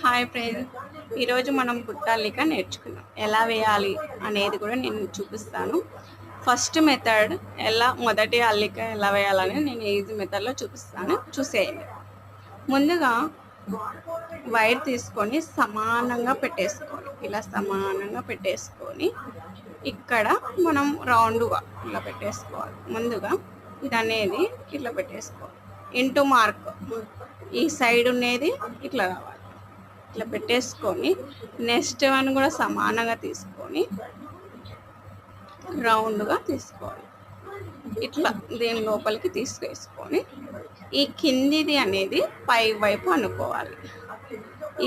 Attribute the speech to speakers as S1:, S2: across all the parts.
S1: Hi friends, ఈరోజు మనం బుట్టాలిక నేర్చుకున్నాం. ఎలా వేయాలి అనేది కూడా నేను చూపిస్తాను. ఫస్ట్ మెథడ్ మొదటి అల్లిక ఎలా వేయాలని నేను ఈజీ మెథడ్లో చూపిస్తాను, చూసేయండి. ముందుగా వైర్ తీసుకొని సమానంగా పెట్టేసుకోవాలి. ఇలా సమానంగా పెట్టేసుకొని ఇక్కడ మనం రౌండ్గా ఇలా పెట్టేసుకోవాలి. ముందుగా ఇది అనేది ఇట్లా పెట్టేసుకోవాలి. ఇంటూ మార్క్ ఈ సైడ్ ఉన్నది ఇట్లా రావాలి. ఇట్లా పెట్టేసుకొని నెక్స్ట్ వన్ కూడా సమానంగా తీసుకొని రౌండ్గా తీసుకోవాలి. ఇట్లా దీని లోపలికి తీసుకేసుకొని ఈ కిందిది అనేది పై వైపు అనుకోవాలి.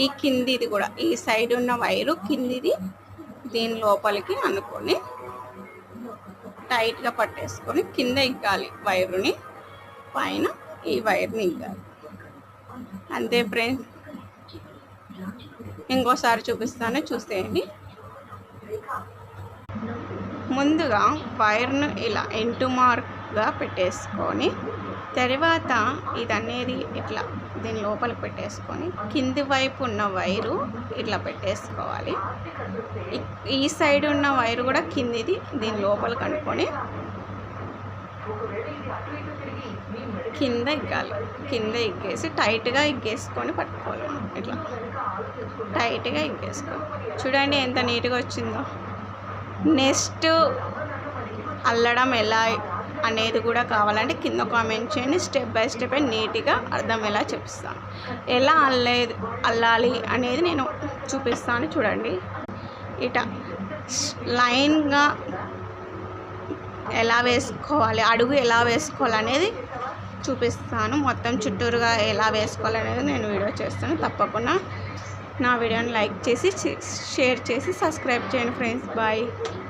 S1: ఈ కిందిది కూడా ఈ సైడ్ ఉన్న వైరు కిందిది దీని లోపలికి అనుకొని టైట్గా పట్టేసుకొని కింద ఇగ్గాలి. వైరుని పైన ఈ వైర్ని ఇగ్గాలి. అంతే ఫ్రెండ్స్, ఇంకోసారి చూపిస్తాను, చూసేయండి. ముందుగా వైర్ను ఇలా ఇంటూ మార్క్గా పెట్టేసుకొని తర్వాత ఇదనేది ఇట్లా దీని లోపలికి పెట్టేసుకొని కింది వైపు ఉన్న వైరు ఇట్లా పెట్టేసుకోవాలి. ఈ సైడ్ ఉన్న వైరు కూడా కిందిది దీని లోపలికి అనుకొని కింద ఇగ్గాలి. కింద ఇగ్గేసి టైట్గా ఇగ్గేసుకొని పట్టుకోవాలి. ఇట్లా టైట్గా ఇగ్గేసుకోవాలి. చూడండి ఎంత నీట్గా వచ్చిందో. నెక్స్ట్ అల్లడం ఎలా అనేది కూడా కావాలంటే కింద కామెంట్ చేయండి. స్టెప్ బై స్టెప్ నీట్గా అర్థమయ్యేలా చూపిస్తాను. ఎలా అల్లాలి అనేది నేను చూపిస్తాను. చూడండి, ఇట లైన్గా ఎలా వేసుకోవాలి, అడుగు ఎలా వేసుకోవాలి అనేది చూపిస్తాను. మొత్తం చుట్టూరుగా ఎలా వేసుకోవాలనేది నేను వీడియో చేస్తాను. తప్పకుండా నా వీడియోని లైక్ చేసి షేర్ చేసి సబ్స్క్రైబ్ చేయండి ఫ్రెండ్స్. బాయ్.